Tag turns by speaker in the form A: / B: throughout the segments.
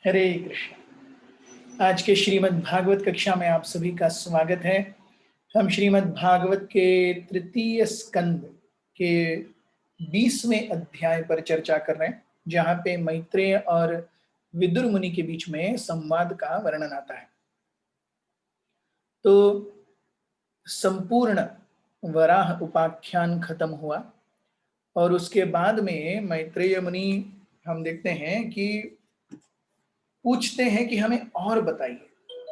A: हरे कृष्ण। आज के श्रीमद् भागवत कक्षा में आप सभी का स्वागत है। हम श्रीमद् भागवत के तृतीय स्कंद के 20वें अध्याय पर चर्चा कर रहे हैं, जहां पे मैत्रेय और विदुर मुनि के बीच में संवाद का वर्णन आता है। तो संपूर्ण वराह उपाख्यान खत्म हुआ और उसके बाद में मैत्रेय मुनि हम देखते हैं कि पूछते हैं कि हमें और बताइए।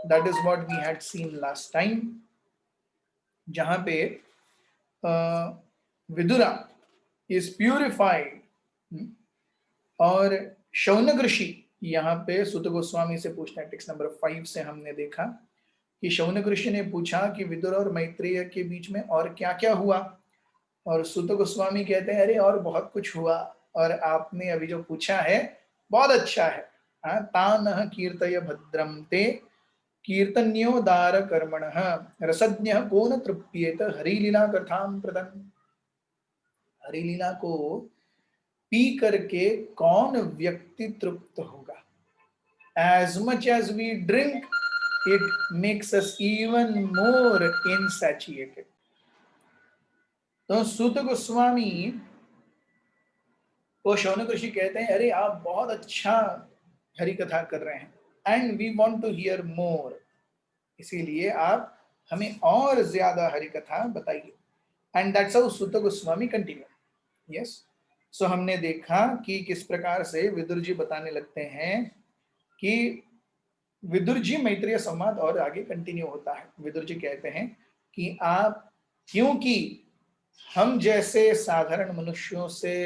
A: That is what we had seen last time, जहां पे विदुरा इज प्यूरिफाइड और शौनक ऋषि यहाँ पे सुत गोस्वामी से पूछते हैं। टेक्स्ट नंबर 5 से हमने देखा कि शौनक ऋषि ने पूछा कि विदुर और मैत्रेय के बीच में और क्या क्या हुआ, और सुत गोस्वामी कहते हैं अरे और बहुत कुछ हुआ, और आपने अभी जो पूछा है बहुत अच्छा है। तानः कीर्तय भद्रम ते कीर्तन्योदार कर्मणः रसज्ञः को न तृप्येत हरिलीला कथाम प्रदन्। हरिलीला को पी करके कौन व्यक्ति तृप्त होगा? As much as we drink, it makes us even more insatiated. तो सूत गोस्वामी को शौनक ऋषि कहते हैं अरे आप बहुत अच्छा हरि कथा कर रहे हैं, and we want to hear more, इसीलिए आप हमें और ज्यादा हरि कथा बताइए। And that's how Suta Goswami continue. Yes, so हमने देखा कि किस प्रकार से विदुर जी बताने लगते हैं कि विदुर जी मैत्रेय संवाद और आगे कंटिन्यू होता है। विदुर जी कहते हैं कि आप, क्योंकि हम जैसे साधारण मनुष्यों से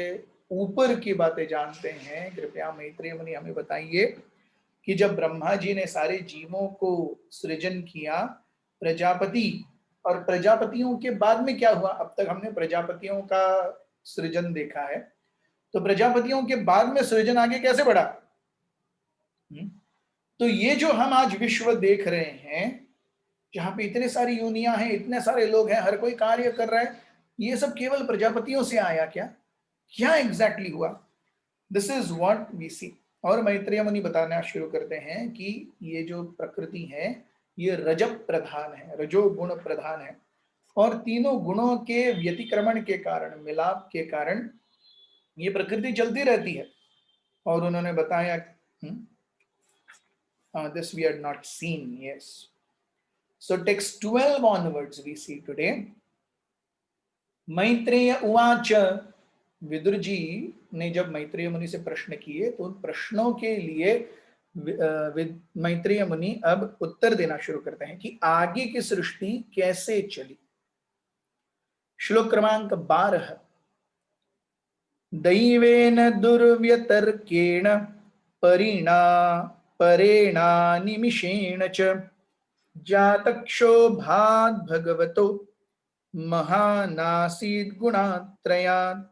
A: ऊपर की बातें जानते हैं, कृपया मैत्रेय मुनि हमें बताइए कि जब ब्रह्मा जी ने सारे जीवों को सृजन किया, प्रजापति, और प्रजापतियों के बाद में क्या हुआ? अब तक हमने प्रजापतियों का सृजन देखा है, तो प्रजापतियों के बाद में सृजन आगे कैसे बढ़ा? तो ये जो हम आज विश्व देख रहे हैं, जहां पे इतने सारी योनियां हैं, इतने सारे लोग हैं, हर कोई कार्य कर रहा है, ये सब केवल प्रजापतियों से आया क्या? क्या एग्जैक्टली हुआ? दिस इज व्हाट वी सी। और मैत्रेय मुनि बताना शुरू करते हैं कि ये जो प्रकृति है ये रजब प्रधान है, रजोगुण प्रधान है, और तीनों गुणों के व्यतिक्रमण के कारण, मिलाप के कारण ये प्रकृति चलती रहती है। और उन्होंने बताया this we had not seen. Yes, so text 12 onwards we see today. Maitreya उवाच, विदुर जी ने जब मैत्रेय मुनि से प्रश्न किए तो उन प्रश्नों के लिए मैत्रेय मुनि अब उत्तर देना शुरू करते हैं कि आगे की सृष्टि कैसे चली। श्लोक क्रमांक 12। दैवेन दुर्व्यतर्केण परिणा परेणा निमिषेण च जातक्षोभाद् भगवतो महानासीद गुणात्रयात्।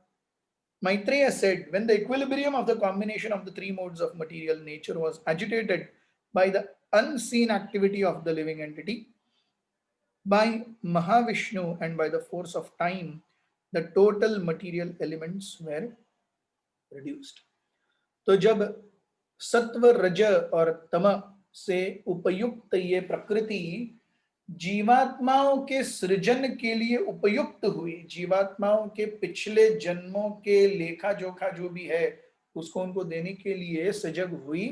A: Maitreya said, when the equilibrium of the combination of the three modes of material nature was agitated by the unseen activity of the living entity, by Mahavishnu and by the force of time, the total material elements were reduced. तो जब सत्व, रज और तम से उपयुक्त ये प्रकृति जीवात्माओं के सृजन के लिए उपयुक्त हुई, जीवात्माओं के पिछले जन्मों के लेखा जोखा जो भी है उसको उनको देने के लिए सजग हुई,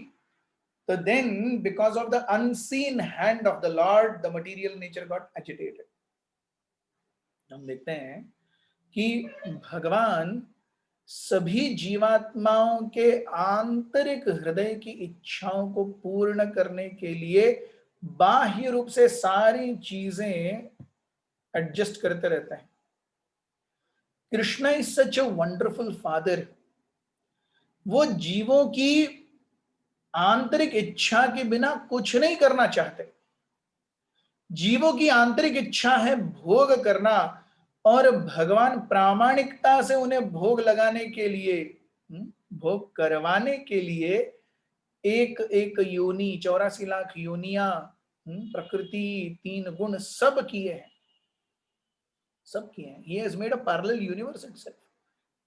A: तो then because of the unseen hand of the lord the material nature got agitated. हम देखते हैं कि भगवान सभी जीवात्माओं के आंतरिक हृदय की इच्छाओं को पूर्ण करने के लिए बाह्य रूप से सारी चीजें एडजस्ट करते रहते हैं। Krishna is such a wonderful father. वो जीवों की आंतरिक इच्छा के बिना कुछ नहीं करना चाहते। जीवों की आंतरिक इच्छा है भोग करना, और भगवान प्रामाणिकता से उन्हें भोग लगाने के लिए, भोग करवाने के लिए एक एक योनि, 84 लाख योनियां, प्रकृति, तीन गुण सब किए हैं, सब किए हैं। He has made a parallel universe itself.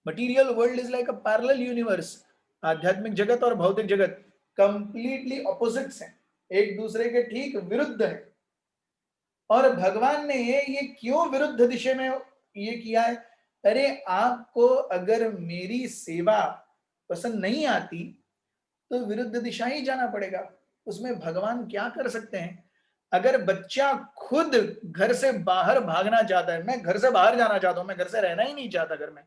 A: Material world is like a parallel universe. आध्यात्मिक जगत और भौतिक जगत कंप्लीटली ऑपोजिट्स हैं, एक दूसरे के ठीक विरुद्ध है। और भगवान ने ये क्यों विरुद्ध दिशा में ये किया है? अरे आपको अगर मेरी सेवा पसंद नहीं आती तो विरुद्ध दिशा ही जाना पड़ेगा। उसमें भगवान क्या कर सकते हैं? अगर बच्चा खुद घर से बाहर भागना चाहता है, मैं घर से बाहर जाना चाहता हूं, मैं घर से रहना ही नहीं चाहता घर में,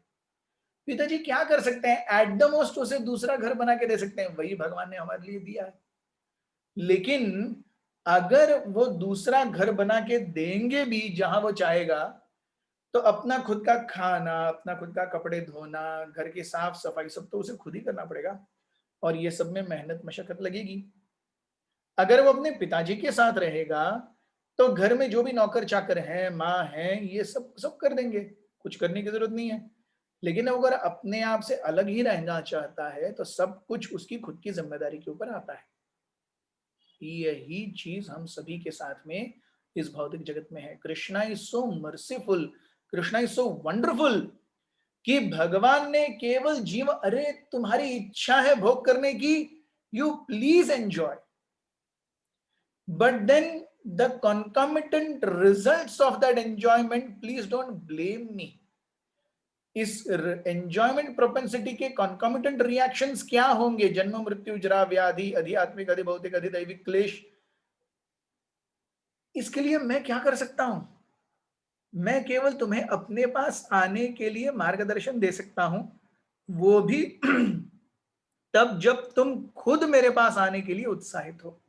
A: पिताजी क्या कर सकते हैं? एट द मोस्ट उसे दूसरा घर बना के दे सकते हैं, वही भगवान ने हमारे लिए दिया है। लेकिन अगर वो दूसरा घर बना के देंगे भी जहां वो चाहेगा, तो अपना खुद का खाना, अपना खुद का कपड़े धोना, घर की साफ सफाई सब तो उसे खुद ही करना पड़ेगा, और ये सब में मेहनत मशक्कत लगेगी। अगर वो अपने पिताजी के साथ रहेगा तो घर में जो भी नौकर चाकर हैं, माँ हैं, ये सब सब कर देंगे, कुछ करने की जरूरत नहीं है। लेकिन अगर अपने आप से अलग ही रहना चाहता है तो सब कुछ उसकी खुद की जिम्मेदारी के ऊपर आता है। यही चीज हम सभी के साथ में इस भौतिक जगत में है। Krishna is so merciful, Krishna is so wonderful कि भगवान ने केवल जीव, अरे तुम्हारी इच्छा है भोग करने की, you please enjoy, but then the concomitant results of that enjoyment, please don't blame me। इस एंजॉयमेंट प्रोपेंसिटी के कॉन्कॉमिटेंट रिएक्शंस क्या होंगे? जन्म मृत्यु जरा व्याधि, अधिआत्मिक अधिभौतिक अधिदैविक क्लेश। इसके लिए मैं क्या कर सकता हूं? मैं केवल तुम्हें अपने पास आने के लिए मार्गदर्शन दे सकता हूं, वो भी तब जब तुम खुद मेरे पास आने के लिए उत्साहित हो।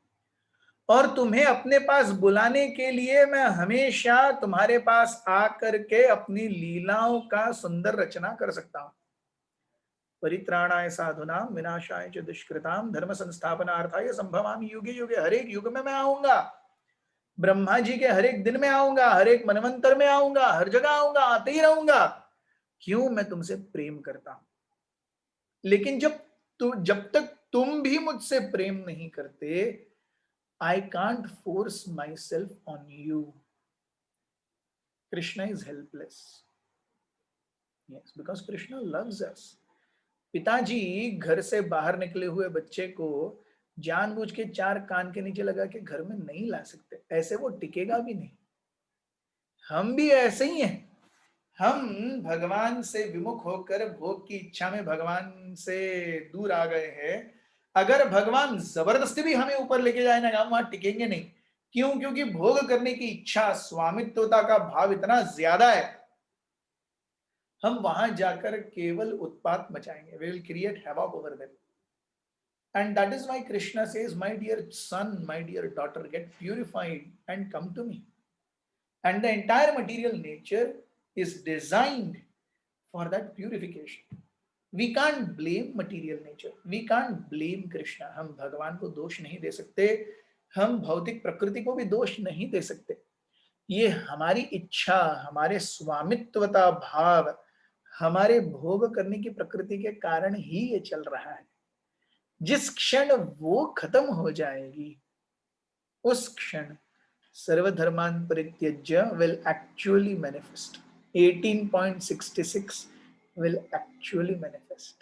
A: और तुम्हें अपने पास बुलाने के लिए मैं हमेशा तुम्हारे पास आकर के अपनी लीलाओं का सुंदर रचना कर सकता हूं। परित्राणाय साधुनाम विनाशाय च दुष्कृताम धर्म संस्थापनार्थाय संभवामि युगे युगे। हर एक युग में मैं आऊंगा, ब्रह्मा जी के हर एक दिन में आऊंगा, हर एक मनवंतर में आऊंगा, हर जगह आऊंगा, आते ही रहूंगा। क्यों? मैं तुमसे प्रेम करता हूं। लेकिन जब तक तुम भी मुझसे प्रेम नहीं करते, I can't force my self on you. Krishna is helpless. Yes, because Krishna loves अस। पिताजी घर से बाहर निकले हुए बच्चे को जानबूझ के चार कान के नीचे लगा के घर में नहीं ला सकते, ऐसे वो टिकेगा भी नहीं। हम भी ऐसे ही हैं। हम भगवान से विमुख होकर भोग की इच्छा में भगवान से दूर आ गए हैं। अगर भगवान जबरदस्ती भी हमें ऊपर लेके जाए ना, हम वहां टिकेंगे नहीं। क्यों? क्योंकि भोग करने की इच्छा, स्वामित्वता का भाव इतना ज्यादा है, हम वहां जाकर केवल उत्पात मचाएंगे। We will create havoc over them. And that is why Krishna says, my dear son, my dear daughter, get purified and come to me. And the entire material nature is designed for that purification. We can't blame material nature. We can't blame Krishna. हम भगवान को दोष नहीं दे सकते, हम भौतिक प्रकृति को भी दोष नहीं दे सकते। ये हमारी इच्छा, हमारे स्वामित्वता भाव, हमारे भोग करने की प्रकृति के कारण ही ये चल रहा है। जिस क्षण वो खत्म हो जाएगी, उस क्षण सर्वधर्मान परित्यज्य will actually manifest. 18.66 will actually manifest.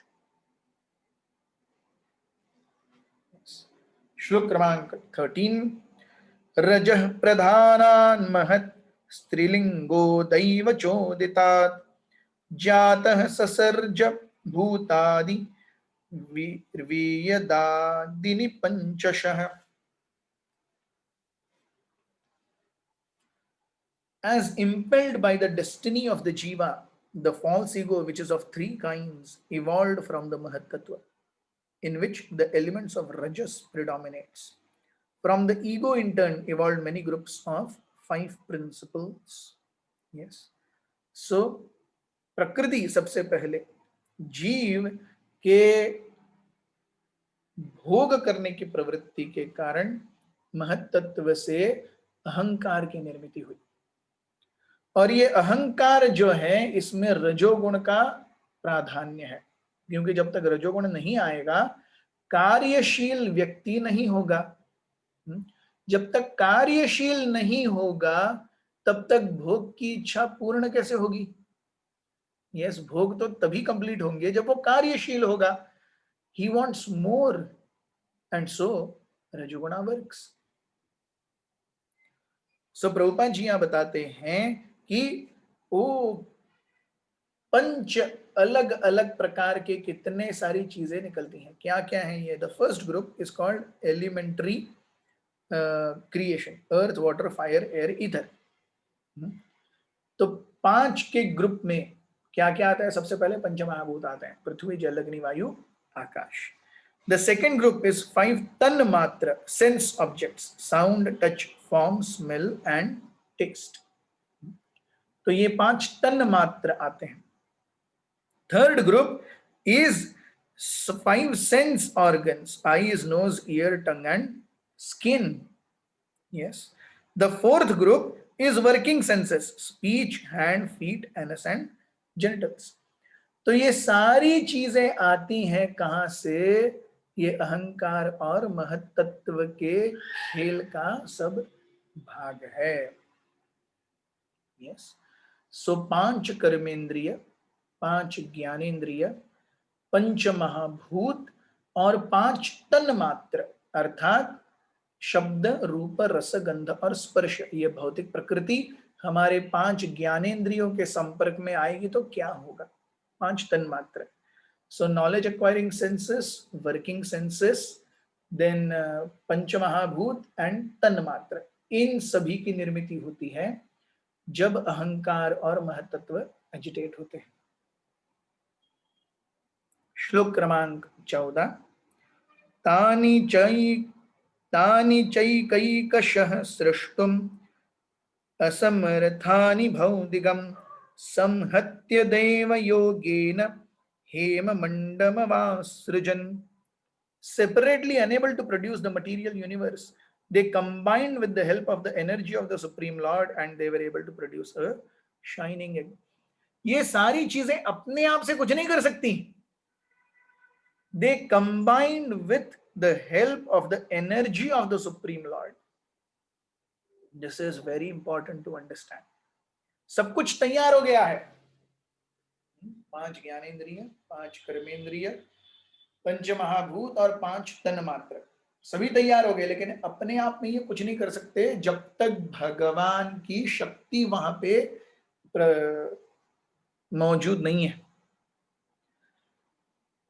A: श्लोक क्रमांक 13। रजः प्रधानान् महत् स्त्रीलिंगो दैव चोदितात् जातः ससर्ज भूतादि वीयदादिनि पंचशः। As impelled by the destiny of the jiva, the false ego, which is of three kinds, evolved from the Mahat-tattva, in which the elements of Rajas predominates. From the ego in turn evolved many groups of 5 principles. Yes. So, प्रकृति सबसे पहले जीव के भोग करने की प्रवृत्ति के कारण महत तत्व से अहंकार की निर्मित हुई। और ये अहंकार जो है, इसमें रजोगुण का प्राधान्य है, क्योंकि जब तक रजोगुण नहीं आएगा कार्यशील व्यक्ति नहीं होगा। जब तक कार्यशील नहीं होगा तब तक भोग की इच्छा पूर्ण कैसे होगी? यस, भोग तो तभी कंप्लीट होंगे जब वो कार्यशील होगा। He wants more, and so Rajoguna works. So Prabhupada ji यहाँ बताते हैं कि वो पंच अलग अलग प्रकार के कितने सारी चीजें निकलती हैं, क्या क्या है ये. The first group is called elementary creation, earth water fire air ether. तो 5 के ग्रुप में क्या क्या आता है? सबसे पहले पंचमहाभूत आते हैं, पृथ्वी जल अग्नि वायु आकाश. द सेकेंड ग्रुप इज 5 तन मात्र sense objects, sound touch form smell and taste. तो ये 5 तन मात्र आते हैं. Third group is 5 sense organs, eyes, nose, ear, tongue and skin. Yes. The fourth group is working senses, speech, hand, feet, anus and genitals. तो ये सारी चीजें आती हैं कहां से? ये अहंकार और महत्त्व के खेल का सब भाग है. यस. सो 5 कर्मेंद्रिय, 5 ज्ञानेन्द्रिय, पंच महाभूत और 5 तन मात्र अर्थात शब्द, रूप, रस, गंध और स्पर्श. ये भौतिक प्रकृति हमारे 5 ज्ञानेंद्रियों के संपर्क में आएगी तो क्या होगा? 5 तन मात्र. So knowledge acquiring senses, working senses, then पंच महाभूत एंड तन मात्र. इन सभी की निर्मिति होती है जब अहंकार और महत्त्व एजिटेट होते हैं. श्लोक क्रमांक 14. तानि चैकैकशः सृष्टुम् असमर्थानि भौतिकं संहत्य देवयोगेन हेममण्डमवासृजन्. Separately unable to produce the material universe, they combined with the help of the energy of the Supreme Lord and they were able to produce a shining egg. ये सारी चीजें अपने आप से कुछ नहीं कर सकती. They combined with the help of the energy of the Supreme Lord. This is very important to understand. सब कुछ तैयार हो गया है. 5 ज्ञानेंद्रिय, 5 कर्मेंद्रिय, पंच महाभूत और 5 तन मात्र सभी तैयार हो गए, लेकिन अपने आप में ये कुछ नहीं कर सकते जब तक भगवान की शक्ति वहां पे मौजूद नहीं है.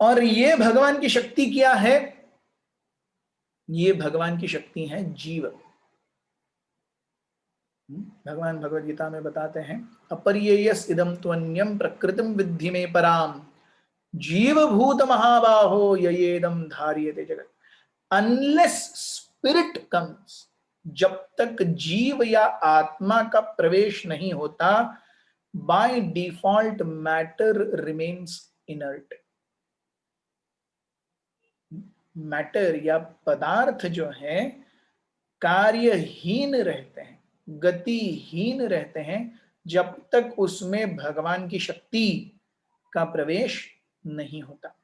A: और ये भगवान की शक्ति क्या है? ये भगवान की शक्ति है जीव. भगवान भगवद गीता में बताते हैं, अपरियेयस इदं त्वन्यं प्रकृतिं विद्धि में पराम जीवभूत महाबाहो ययेदं धार्यते जगत. अनलेस स्पिरिट कम्स, जब तक जीव या आत्मा का प्रवेश नहीं होता, by default matter remains inert. Matter या पदार्थ जो है कार्यहीन रहते हैं, गतिहीन रहते हैं जब तक उसमें भगवान की शक्ति का प्रवेश नहीं होता.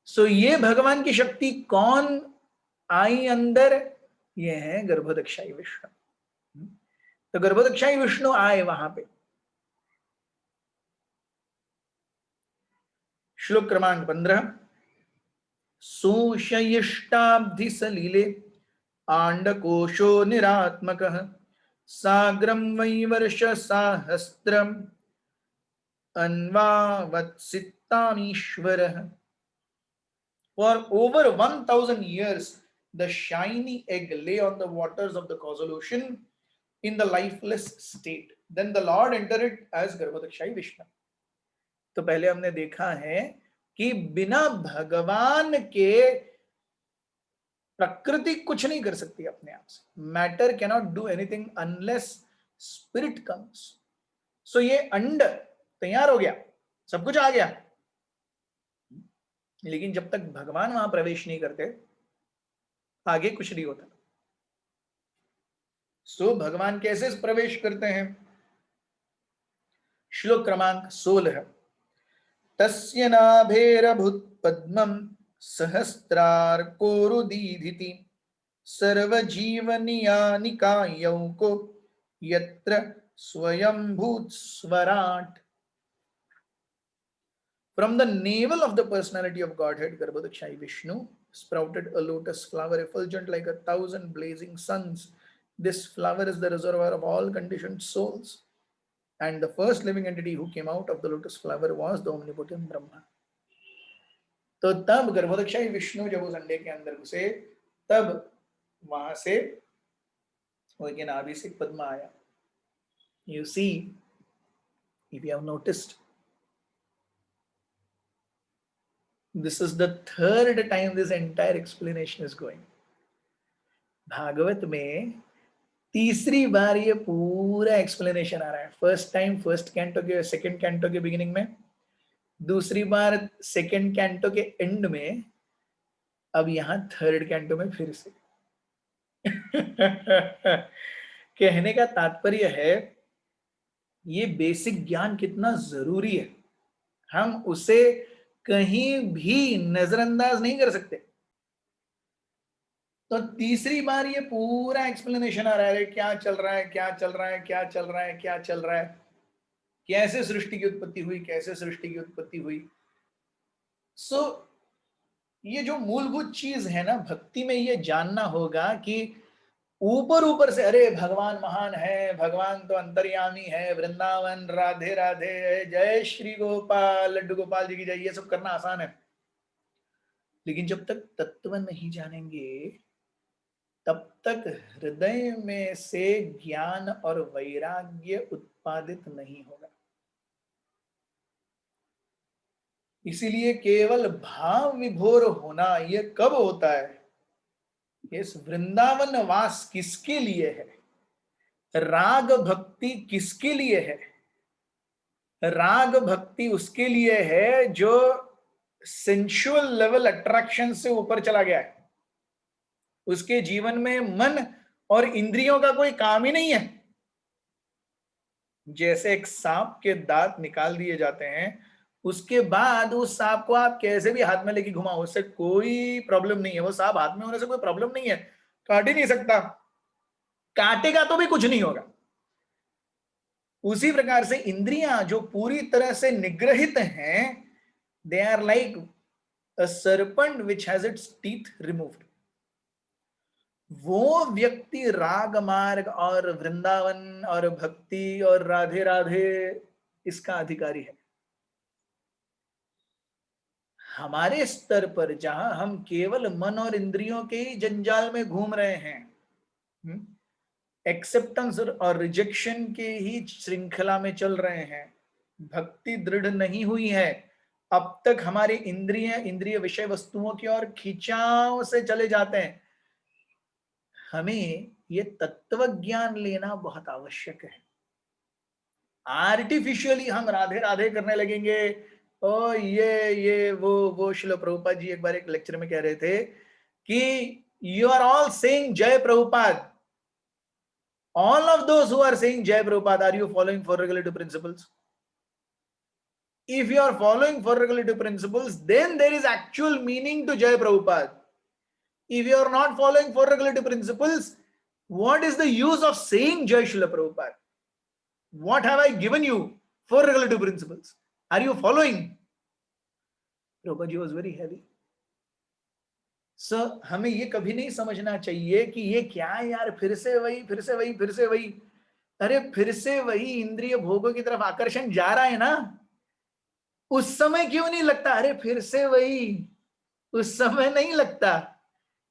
A: सो ये भगवान की शक्ति कौन आई अंदर? ये है गर्भोदक्षाई विष्णु. तो गर्भोदक्षाई विष्णु आए वहां पे. श्लोक क्रमांक 15. सोशयिष्टाब्धि सलीले आंडकोशो निरात्मकः साग्रं वैवर्ष साहस्त्रम् अन्वावत्सितामीश्वरः. For over 1000 years, the shiny egg lay on the waters of the causal ocean in the lifeless state. Then the Lord entered it as Garbhodakshai Vishnu. तो पहले हमने देखा है कि बिना भगवान के प्रकृति कुछ नहीं कर सकती अपने आप से. Matter cannot do anything unless spirit comes. So ये अंड तैयार हो गया, सब कुछ आ गया, लेकिन जब तक भगवान वहां प्रवेश नहीं करते आगे कुछ नहीं होता. सो भगवान कैसे प्रवेश करते हैं? श्लोक क्रमांक 16. तस्य नाभेरभूत पद्मं सहस्रार्कोरुदीधिति सर्वजीवनियानिकायौको यत्र स्वयंभूत स्वराट. From the navel of the personality of Godhead, Garbhodakshai Vishnu, sprouted a lotus flower effulgent like 1,000 blazing suns. This flower is the reservoir of all conditioned souls. And the first living entity who came out of the lotus flower was the omnipotent Brahma. तो तब गर्भोदक्षाई विष्णु जब उस अंडे के अंदर घुसे, तब वहां से वो एक नाभि से पद्म आया. You see, if you have noticed, this is the third time this entire explanation is going. Bhagavat में तीसरी बार ये पूरा एक्सप्लेनेशन आ रहा है. फर्स्ट टाइम फर्स्ट कैंटो के सेकंड कैंटो के बिगिनिंग में, दूसरी बार सेकंड कैंटो के एंड में, अब यहां थर्ड कैंटो में फिर से. कहने का तात्पर्य है ये बेसिक ज्ञान कितना जरूरी है, हम उसे कहीं भी नजरअंदाज नहीं कर सकते. तो तीसरी बार ये पूरा एक्सप्लेनेशन आ रहा है, क्या चल रहा है, क्या चल रहा है, क्या चल रहा है, क्या चल रहा है, कैसे सृष्टि की उत्पत्ति हुई, कैसे सृष्टि की उत्पत्ति हुई. सो ये जो मूलभूत चीज है ना, भक्ति में ये जानना होगा कि ऊपर ऊपर से अरे भगवान महान है, भगवान तो अंतर्यामी है, वृंदावन राधे राधे, जय श्री गोपाल, लड्डू गोपाल जी की जय, ये सब करना आसान है. लेकिन जब तक तत्व नहीं जानेंगे तब तक हृदय में से ज्ञान और वैराग्य उत्पादित नहीं होगा. इसीलिए केवल भाव विभोर होना ये कब होता है? इस वृंदावन वास किसके लिए है, राग भक्ति किसके लिए है? राग भक्ति उसके लिए है जो सेंसुअल लेवल अट्रैक्शन से ऊपर चला गया है. उसके जीवन में मन और इंद्रियों का कोई काम ही नहीं है. जैसे एक सांप के दांत निकाल दिए जाते हैं, उसके बाद उस सांप को आप कैसे भी हाथ में लेके घुमाओ, उससे कोई प्रॉब्लम नहीं है. वो सांप हाथ में होने से कोई प्रॉब्लम नहीं है, काट ही नहीं सकता, काटेगा तो भी कुछ नहीं होगा. उसी प्रकार से इंद्रियां जो पूरी तरह से निग्रहित हैं, they are like a serpent which has its teeth removed. वो व्यक्ति राग मार्ग और वृंदावन और भक्ति और राधे राधे इसका अधिकारी है. हमारे स्तर पर जहां हम केवल मन और इंद्रियों के ही जंजाल में घूम रहे हैं, एक्सेप्टेंस और रिजेक्शन के ही श्रृंखला में चल रहे हैं, भक्ति दृढ़ नहीं हुई है, अब तक हमारे इंद्रिय विषय वस्तुओं की ओर खिंचाव से चले जाते हैं. हमें ये तत्व ज्ञान लेना बहुत आवश्यक है. आर्टिफिशियली हम राधे राधे करने लगेंगे. ओ ये वो श्रील प्रभुपाद जी एक बार एक लेक्चर में कह रहे थे कि यू आर ऑल सेइंग जय Prabhupada. All of those who are saying Jai Prabhupada, are you following four regulative principles? If you are following four regulative principles, then there is actual meaning to Jai Prabhupada. If you are not following four regulative principles, what is the use of saying Jai Srila Prabhupada? What have I given you? Four regulative principles. Are you following? Prabhupada ji was very heavy. Sir हमें ये कभी नहीं समझना चाहिए कि ये क्या है यार, फिर से वही फिर से वही फिर से वही. अरे फिर से वही इंद्रिय भोगों की तरफ आकर्षण जा रहा है ना, उस समय क्यों नहीं लगता अरे फिर से वही, उस समय नहीं लगता.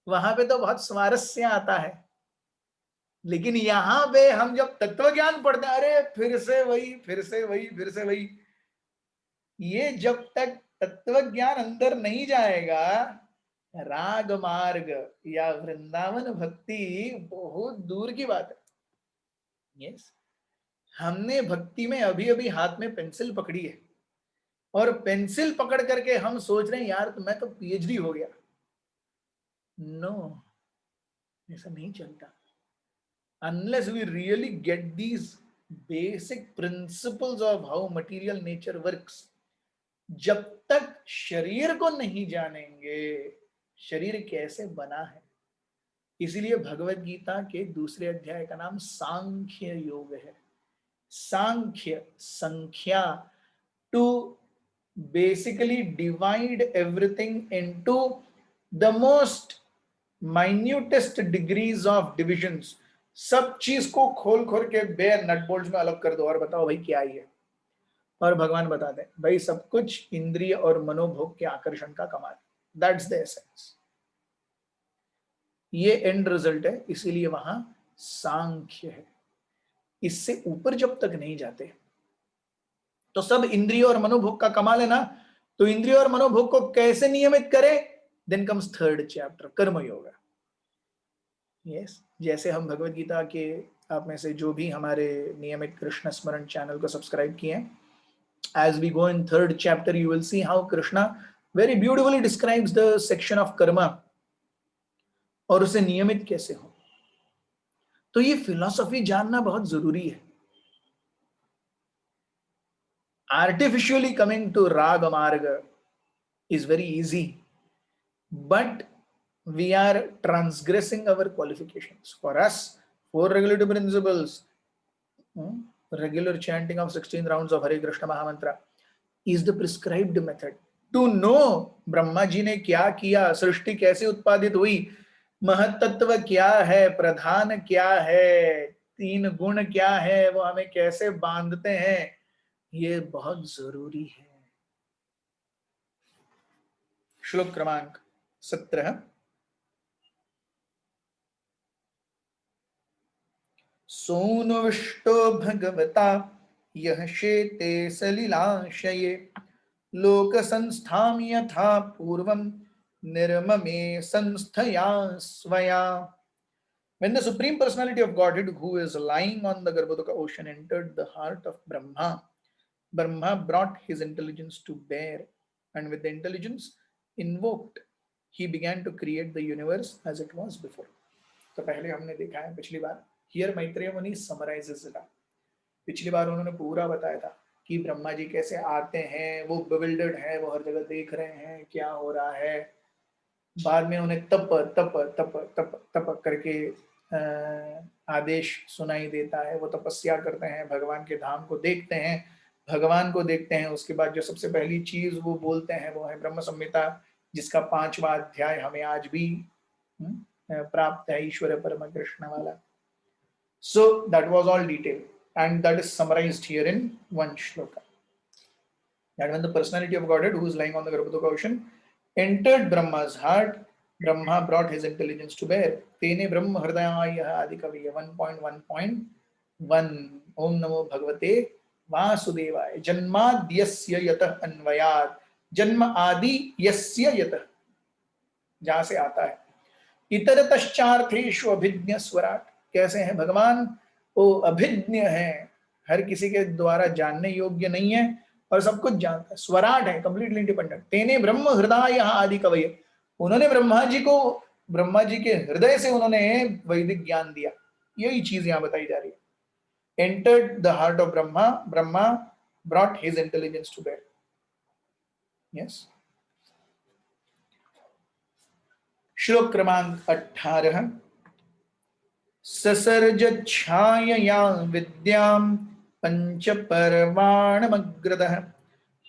A: वहां पे तो बहुत स्वारस्य आता है. लेकिन यहां पे हम जब तत्व ज्ञान पढ़ते हैं, अरे फिर से वही फिर से वही फिर से वही. ये जब तक तत्व ज्ञान अंदर नहीं जाएगा, राग मार्ग या वृंदावन भक्ति बहुत दूर की बात है. यस, हमने भक्ति में अभी अभी हाथ में पेंसिल पकड़ी है और पेंसिल पकड़ करके हम सोच रहे हैं यार तो मैं तो पीएचडी हो गया. नो, ऐसा नहीं चलता. Unless we really get these basic principles of how material nature works, जब तक शरीर को नहीं जानेंगे शरीर कैसे बना है. इसीलिए भगवत गीता के दूसरे अध्याय का नाम सांख्य योग है. सांख्य संख्या, to basically divide everything into the most minutest degrees of divisions. सब चीज को खोल खोल के बेयर नट बोल्ट में अलग कर दो और बताओ भाई क्या ही है। और भगवान बताते हैं भाई सब कुछ इंद्रिय और मनोभोग के आकर्षण का कमाल। दैट्स द एसेंस, ये एंड रिजल्ट है, इसीलिए वहां सांख्य है। इससे ऊपर जब तक नहीं जाते तो सब इंद्रिय और मनोभोग का कमाल है ना। तो इंद्रिय और मनोभोग को कैसे नियमित करें, देन कम्स थर्ड चैप्टर, कर्म योग। यस, जैसे हम भगवत गीता के, आप में से जो भी हमारे नियमित कृष्ण स्मरण चैनल को सब्सक्राइब किए हैं, as we go in third chapter you will see how Krishna very beautifully describes the section of karma और उसे नियमित कैसे हो। तो ये फिलॉसफी जानना बहुत जरूरी है। Artificially coming to raga marga is very easy, but we are transgressing our qualifications. For us, 4 regulative principles, regular chanting of 16 rounds of Hare Krishna Mahamantra is the prescribed method. To know Brahma ji ने क्या किया, सृष्टि कैसे उत्पादित हुई, महत्त्व क्या है, प्रधान क्या है, 3 गुण क्या है, वो हमें कैसे बांधते हैं, ये बहुत जरूरी है। श्लोक क्रमांक 17। सोनुविष्टो भगवता यह शेते सलिलाशये लोक संस्थाम यथा पूर्वम निर्ममे संस्थया स्वया। When the Supreme Personality of Godhead, who is lying on the Garbhodoka ocean, entered the heart of Brahma, Brahma brought his intelligence to bear, and with the intelligence invoked, he began to create the universe as it was before. तो पहले हमने देखा है पिछली बार, here Maitreya Muni summarizes it. पिछली बार उन्होंने पूरा बताया था कि ब्रह्मा जी कैसे आते हैं, वो bewildered है, वो हर जगह देख रहे हैं क्या हो रहा है। बाद में उन्हें तप तप तप तप तप करके आदेश सुनाई देता है, वो तपस्या करते हैं, भगवान के धाम को देखते हैं, भगवान को देखते हैं। उसके बाद जो सबसे पहली चीज वो बोलते हैं वो है ब्रह्म संहिता, जिसका 5वां अध्याय हमें आज भी प्राप्त है, ईश्वर परम कृष्ण वाला। So that was all detailed and that is summarized here in one shloka. That when the personality of Godhead, who is lying on the Garbhodoka ocean, entered Brahma's heart, Brahma brought his intelligence to bear. Tene Brahma Hridayaya Adi Kaviya 1.1.1 Om Namo Bhagavate Vasudevaya Janmadyasya Yatah Anvayat जन्म आदि यस्य यतः, जहां से आता है, इतरतश्चार्थेषु अभिज्ञ स्वराट। कैसे हैं भगवान, वो अभिज्ञ है, हर किसी के द्वारा जानने योग्य नहीं है और सब कुछ जानता है, स्वराट है, कंप्लीटली इंडिपेंडेंट। तेने ब्रह्म हृदय आदि कवये, उन्होंने ब्रह्मा जी को, ब्रह्मा जी के हृदय से उन्होंने वैदिक ज्ञान दिया। यही चीज यहाँ बताई जा रही है। Entered the heart of Brahma, Brahma brought his intelligence to bear. Yes, श्लोक क्रमांक 18। ससर्ज छायया विद्याम पंच परमाणमग्रदः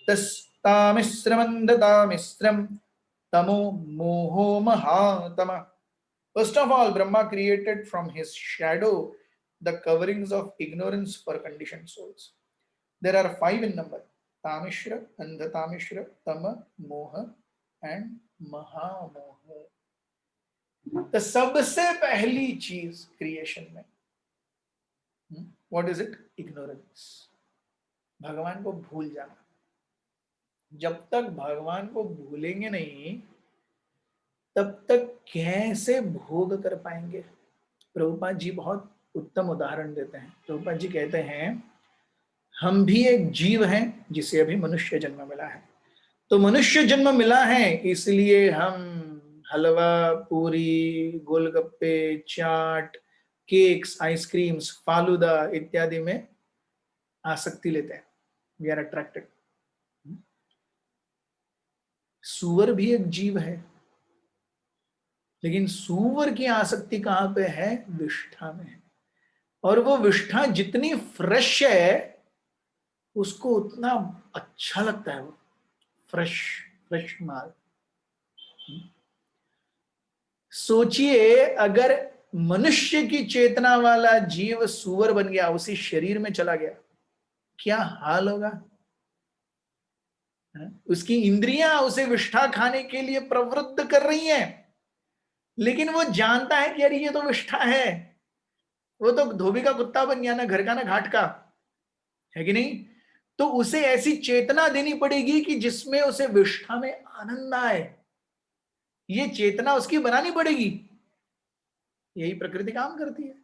A: तस्तामिश्रमंदतामिश्रम तमो मोहो महातम। First of all, Brahma created from his shadow the coverings of ignorance for conditioned souls. There are 5 in number: Tamishra, Andhatamishra, Tama, Moha and Mahamoha. तो सबसे पहली चीज creation में, what is it? Ignorance, भगवान को भूल जाना। जब तक भगवान को भूलेंगे नहीं तब तक कैसे भोग कर पाएंगे। प्रभुपाद जी बहुत उत्तम उदाहरण देते हैं। प्रभुपाद जी कहते हैं हम भी एक जीव हैं जिसे अभी मनुष्य जन्म मिला है, तो मनुष्य जन्म मिला है इसलिए हम हलवा, पूरी, गोलगप्पे, चाट, केक्स, आइसक्रीम्स, फालूदा इत्यादि में आसक्ति लेते हैं। We are attracted. सूअर भी एक जीव है, लेकिन सूअर की आसक्ति कहां पे है? विष्ठा में है। और वो विष्ठा जितनी फ्रेश है उसको उतना अच्छा लगता है वो। फ्रेश फ्रेश माल। सोचिए अगर मनुष्य की चेतना वाला जीव सुअर बन गया, उसी शरीर में चला गया, क्या हाल होगा। उसकी इंद्रियां उसे विष्ठा खाने के लिए प्रवृत्त कर रही हैं, लेकिन वो जानता है कि अरे ये तो विष्ठा है, वो तो धोबी का कुत्ता बन गया, ना घर का ना घाट का, है कि नहीं। तो उसे ऐसी चेतना देनी पड़ेगी कि जिसमें उसे विष्ठा में आनंद आए, ये चेतना उसकी बनानी पड़ेगी। यही प्रकृति काम करती है।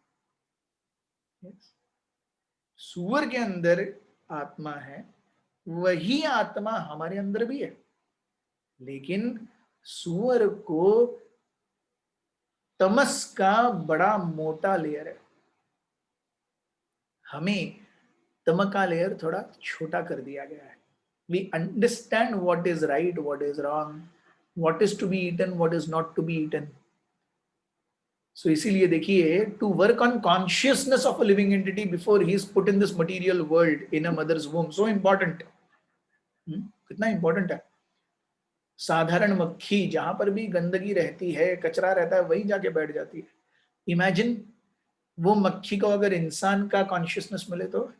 A: सुअर के अंदर आत्मा है, वही आत्मा हमारे अंदर भी है, लेकिन सुअर को तमस का बड़ा मोटा लेयर है, हमें तम का लेयर थोड़ा छोटा कर दिया गया है। We understand what is right, what is wrong, what is to be eaten, what is not to be eaten. So इसीलिए देखिए, to work on consciousness of a living entity before he is put in this material world in a mother's womb, so important. कितना important है। साधारण मक्खी जहां पर भी गंदगी रहती है, कचरा रहता है, वही जाके बैठ जाती है। इमेजिन वो मक्खी को अगर इंसान का कॉन्शियसनेस मिले तो।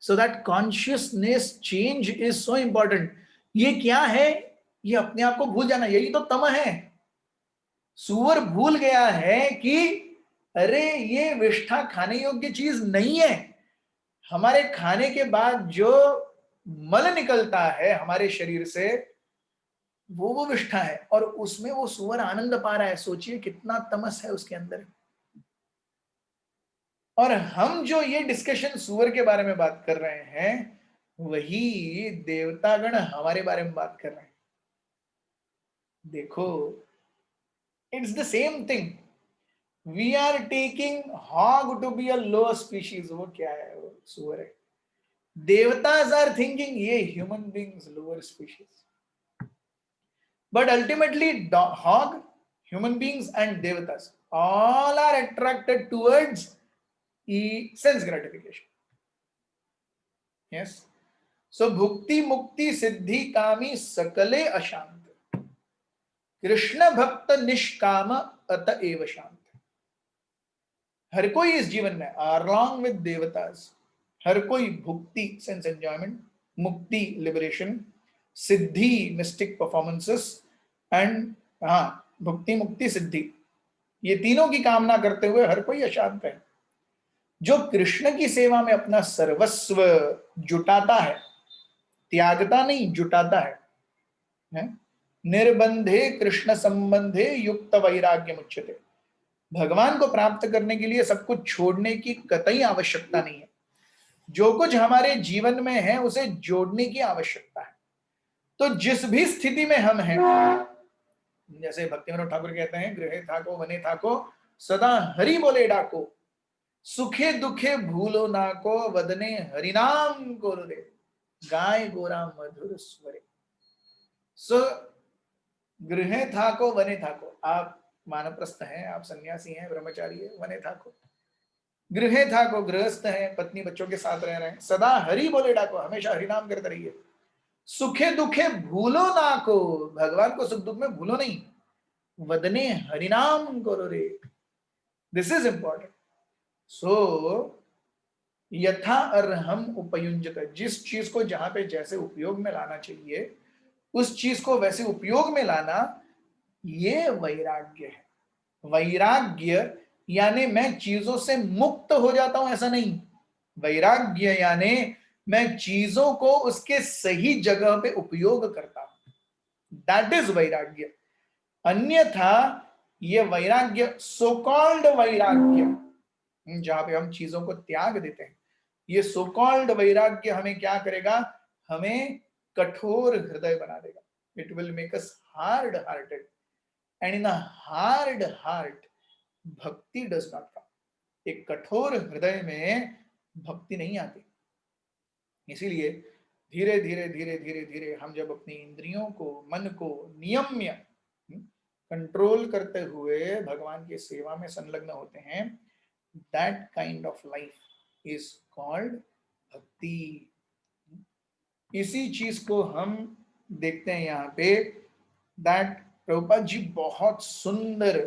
A: So that consciousness change is so important. ये क्या है, ये अपने आप को भूल जाना, यही तो तम है। सुअर भूल गया है कि अरे ये विष्ठा खाने योग्य चीज नहीं है। हमारे खाने के बाद जो मल निकलता है हमारे शरीर से, वो विष्ठा है, और उसमें वो सुअर आनंद पा रहा है। सोचिए कितना तमस है उसके अंदर। और हम जो ये डिस्कशन सुअर के बारे में बात कर रहे हैं, वही देवतागण हमारे बारे में बात कर रहे हैं। देखो, it's the same thing. We are taking hog to be a lower species. वो क्या है, वो सुअर है। देवताज आर थिंकिंग ये human beings lower species, but ultimately hog, human beings and devatas all are attracted towards sense gratification. Yes. So bhukti mukti siddhi kami sakale ashant, Krishna भक्त निष्काम अतएव शांत। हर कोई इस जीवन में along with देवतास, हर कोई भुक्ति सेंस एंजॉयमेंट, मुक्ति liberation, Siddhi mistake performances and, हाँ, भुक्ति मुक्ति सिद्धि, ये तीनों की कामना करते हुए हर कोई अशांत है। जो कृष्ण की सेवा में अपना सर्वस्व जुटाता है, त्यागता नहीं, जुटाता है? निर्बंधे कृष्ण संबंधे युक्त वैराग्य मुच्यते। भगवान को प्राप्त करने के लिए सब कुछ छोड़ने की कतई आवश्यकता नहीं है। जो कुछ हमारे जीवन में है उसे जोड़ने की आवश्यकता है। तो जिस भी स्थिति में हम हैं, जैसे भक्तिविनोद ठाकुर कहते हैं, गृहे थाको वने थाको सदा हरि बोले डाको, सुखे दुखे भूलो ना को वदने हरिनाम को रे, गाय गोरा मधुर स्वरे। सो गृहे थाको वने थाको, आप मानप्रस्थ हैं, आप सन्यासी हैं, ब्रह्मचारी है, वने थाको, गृहे थाको गृहस्थ है, पत्नी बच्चों के साथ रह रहे हैं, सदा हरि बोले डाको, हमेशा हरिनाम करते रहिए। सुखे दुखे भूलो ना को, भगवान को सुख दुख में भूलो नहीं, वदने हरिनाम करो रे, दिस इज इंपॉर्टेंट। सो यथा अर्हम उपयुंजत, जिस चीज को जहां पे जैसे उपयोग में लाना चाहिए उस चीज को वैसे उपयोग में लाना, ये वैराग्य है। वैराग्य यानी मैं चीजों से मुक्त हो जाता हूं, ऐसा नहीं। वैराग्य यानी मैं चीजों को उसके सही जगह पे उपयोग करता हूं, दैट इज वैराग्य। अन्यथा ये वैराग्य, सो कॉल्ड वैराग्य, जहां पे हम चीजों को त्याग देते हैं, ये सो कॉल्ड वैराग्य हमें क्या करेगा, हमें कठोर हृदय बना देगा। It will make us hard hearted, and in a hard heart भक्ति डज नॉट कम। एक कठोर हृदय में भक्ति नहीं आती। इसीलिए धीरे धीरे धीरे धीरे धीरे हम जब अपनी इंद्रियों को, मन को नियम्य कंट्रोल करते हुए भगवान की सेवा में संलग्न होते हैं, that kind of life is called bhakti. इसी चीज को हम देखते हैं यहाँ पे, दैट प्रभुपाद जी बहुत सुंदर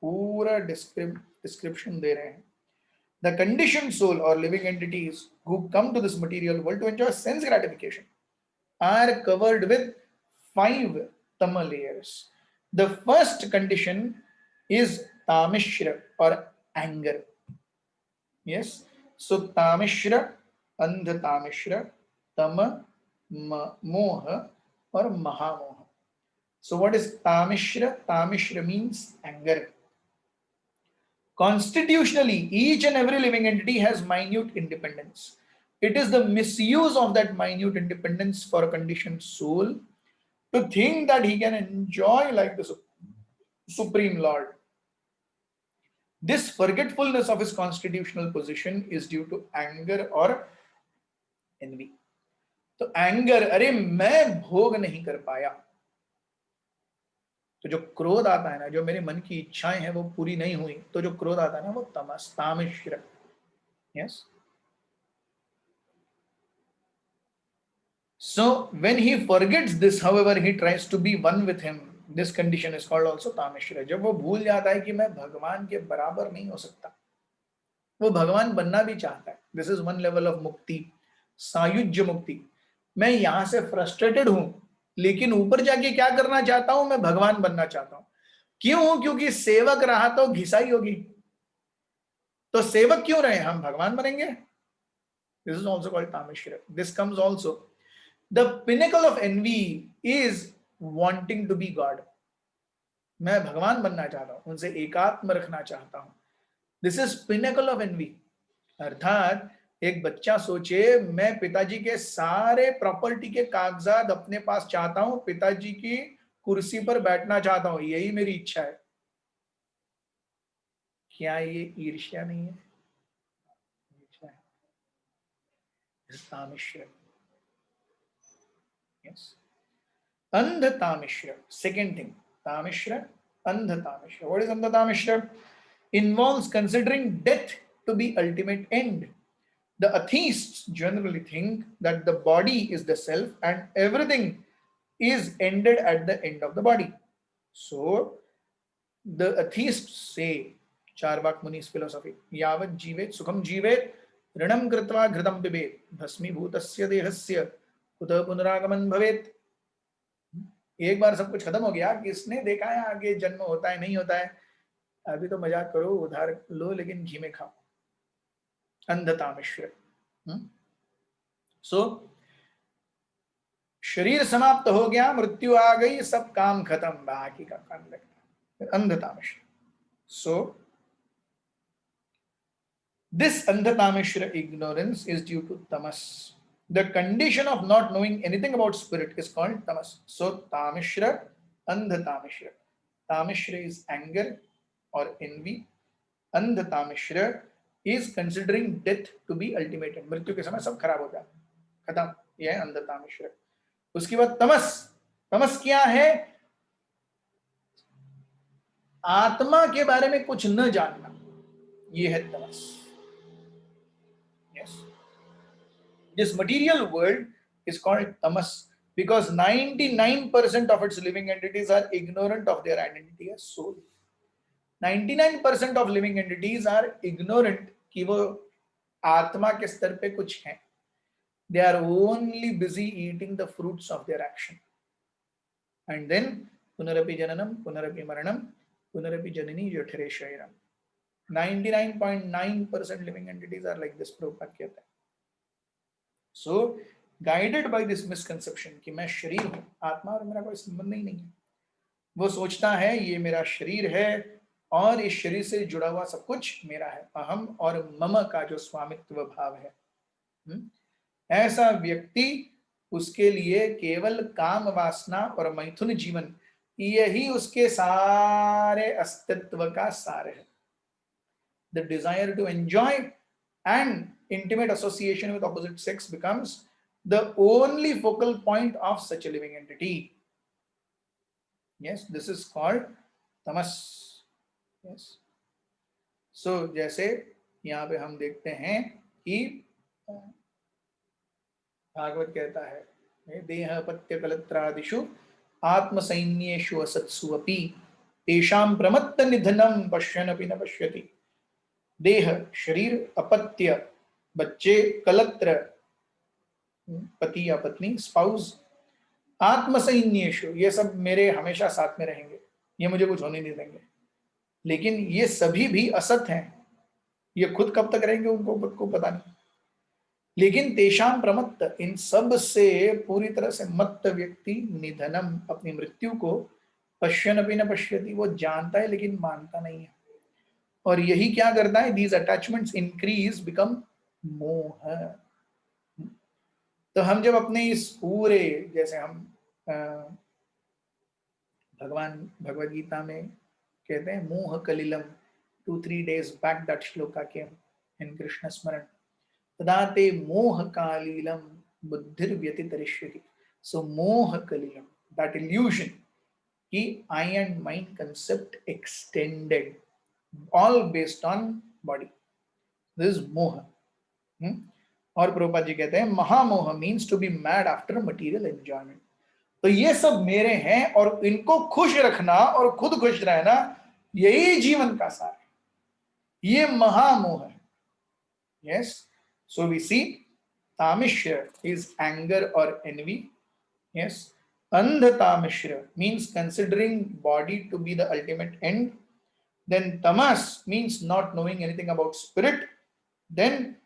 A: पूरा डिस्क्रिप्शन दे रहे हैं. The conditioned soul or living entities who come to this material world to enjoy sense gratification are covered with 5 tama layers. The first condition is tamishra or anger. Yes. So tamishra, andha tamishra, tama, moha or mahamoha. So what is tamishra? Tamishra means anger. Constitutionally, each and every living entity has minute independence. It is the misuse of that minute independence for a conditioned soul to think that he can enjoy like the Supreme Lord. This forgetfulness of his constitutional position is due to anger or envy. तो anger, अरे मैं भोग नहीं कर पाया, तो जो क्रोध आता है ना, जो मेरे मन की इच्छाएं हैं वो पूरी नहीं हुई, तो जो क्रोध आता है ना वो तमस, Tamisra. Yes. So when he forgets this, however, he tries to be one with him. This condition is called also Tamisra. जब वो भूल जाता है कि मैं भगवान के बराबर नहीं हो सकता, वो भगवान बनना भी चाहता है. This is one level of मुक्ति, सायुज्य मुक्ति. मैं यहां से फ्रस्ट्रेटेड हूं, लेकिन ऊपर जाके क्या करना चाहता हूं, मैं भगवान बनना चाहता हूं. क्यों? क्योंकि सेवक रहा तो घिसाई होगी, तो सेवक क्यों रहे, हम भगवान बनेंगे. दिस इज ऑल्सो कॉल्ड तामिश्र. This comes also. The pinnacle of envy is wanting to be God. मैं भगवान बनना चाहता हूं, उनसे एकात्म रखना चाहता हूं. This is pinnacle of envy. अर्थात एक बच्चा सोचे, मैं पिताजी के सारे प्रॉपर्टी के कागजात अपने पास चाहता हूं, पिताजी की कुर्सी पर बैठना चाहता हूं, यही मेरी इच्छा है. क्या ये ईर्ष्या नहीं है? इच्छा है. तामिश्र. यस. अंध तामिश्र. सेकेंड थिंग, तामिश्र, अंध तामिश्र. व्हाट इज अंध Tamisra? Involves considering death to be ultimate end. The atheists generally think that the body is the self and everything is ended at the end of the body. So the atheists say, Charvak Muni's philosophy, yavat jivet sukham jivet ऋणम कृत्वा घृतम पिबेत भस्मीभूतस्य देहस्य कुतः पुनरागमन भवेत. एक बार सब कुछ खत्म हो गया, किसने देखा है आगे जन्म होता है नहीं होता है? अभी तो मजाक करो, उधार लो लेकिन घी में खाओ. अंधतामिश्र. सो शरीर समाप्त हो गया, मृत्यु आ गई, सब काम खत्म, बाकी का काम लगता है. अंधतामिश्र. सो दिस अंधतामिश्र ignorance is due to tamas. The condition of not knowing anything about spirit is called tamas. So tamishra, andhatamishra. Tamishra is anger or envy. Andhatamishra is considering death to be ultimate. मृत्यु के समय सब खराब हो जाता, खत्म. यह है अंधतामिश्र. उसके बाद तमस. तमस क्या है? आत्मा के बारे में कुछ न जानना, यह है तमस. Yes. This material world is called tamas because 99% of its living entities are ignorant of their identity as soul. 99% of living entities are ignorant कि वो आत्मा के स्तर पे कुछ हैं. They are only busy eating the fruits of their action. And then punarapi jananam, punarapi maranam, punarapi janini jathare shairam. 99.9% living entities are like this. Prabhupada कहता है. So guided by this misconception कि मैं शरीर हूं, आत्मा और मेरा कोई संबंध ही नहीं है. वो सोचता है ये मेरा शरीर है और इस शरीर से जुड़ा हुआ सब कुछ मेरा है. अहम और मम का जो स्वामित्व भाव है, ऐसा व्यक्ति, उसके लिए केवल काम वासना और मैथुन जीवन यही उसके सारे अस्तित्व का सार है. The desire to enjoy and intimate association with opposite sex becomes the only focal point of such a living entity. Yes, this is called tamas. Yes. So जैसे यहाँ पे हम देखते हैं कि भागवत कहता है देह पत्य कलत्रादिषु आत्मसैन्येषु असत्सु अपि तेषां प्रमत्त निधनम पश्यन् अपि न पश्यति। देह शरीर, अपत्य बच्चे, कलत्र पति या पत्नी स्पाउस, आत्मसैन्येषु ये सब मेरे हमेशा साथ में रहेंगे, ये मुझे कुछ होने नहीं देंगे, लेकिन ये सभी भी असत हैं, ये खुद कब तक रहेंगे उनको खुद को पता नहीं। लेकिन तेषाम प्रमत्त, इन सब से पूरी तरह से मत्त व्यक्ति निधनम, अपनी मृत्यु को, पश्यन अपि न पश्यति, वो जानता है लेकिन मानता नहीं है। और यही क्या करता है, दीज अटैचमेंट्स इंक्रीज बिकम मोह। तो हम जब अपने इस पूरे, जैसे हम भगवान भगवद गीता में कहते हैं मोह कलिलम, 2-3 days बैक दैट श्लोका केम इन कृष्ण स्मरण, तदा ते मोह कालिलम बुद्धिर व्यतितरिष्यति। सो मोह कलिलम, दैट इल्यूजन कि I and mind concept extended, all based on body, this is मोह। और प्रभुपाद जी कहते हैं महामोह means to be mad after material enjoyment. तो ये सब मेरे हैं और इनको खुश रखना और खुद खुश रहना, यही जीवन का सार है, ये महामोह है। यस, सो वी सी तामिश्र इज एंगर और एनवी। यस, अंधतामिश्र means considering body to be the ultimate end. Then tamas means not knowing anything about spirit. Then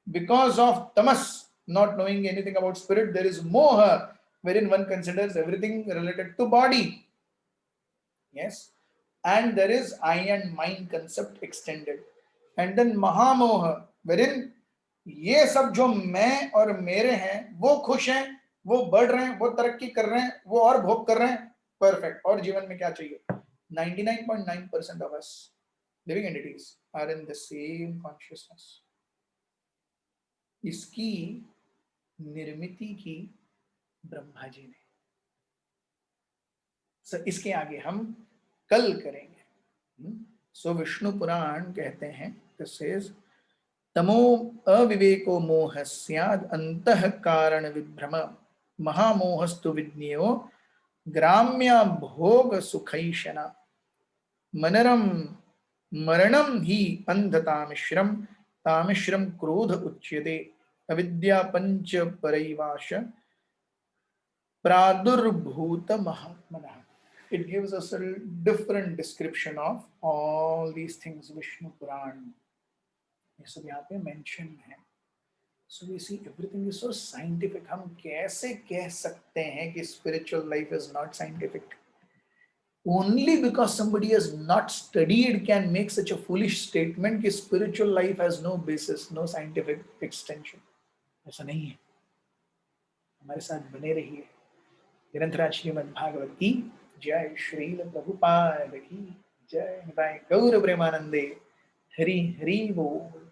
A: because of tamas, not knowing anything about spirit, there is moha, wherein one considers everything related to body. Yes, and there is I and mind concept extended. And then mahamoha, wherein ये सब जो मैं और मेरे हैं वो खुश हैं, वो बढ़ रहे हैं, वो तरक्की कर रहे हैं, वो और भोग कर रहे हैं, परफेक्ट। और जीवन में क्या चाहिए, 99.9% of us living entities are in the same consciousness। इसकी निर्मिति की ब्रह्मा जी ने। इसके आगे हम कल करेंगे। सो विष्णु पुराण कहते हैं, दिस इज तमो अविवेको मोह स्याद् अंतः कारण विभ्रम, महामोहस्तु विज्ञेयो ग्राम्य भोग सुखैषणा, मनरम मरणम ही अंधतामिश्रम, तामिश्रम क्रोध उच्यते, अविद्या पंच परैवाश प्रादुर्भूत महात्मनः। It gives us a different description of all these things Vishnu Puran, ये सब यहाँ पे मेंशन है। So we see everything is so scientific। हम कैसे कह सकते हैं कि spiritual life is not scientific? Only because somebody has not studied can make such a foolish statement कि spiritual life has no basis, no scientific extension। ऐसा नहीं है। हमारे साथ बने रहिए। निरंतर श्रीमद् भागवत की जय, श्रील प्रभुपाद की जय, गौर प्रेमानंदे, हरि हरि बोल।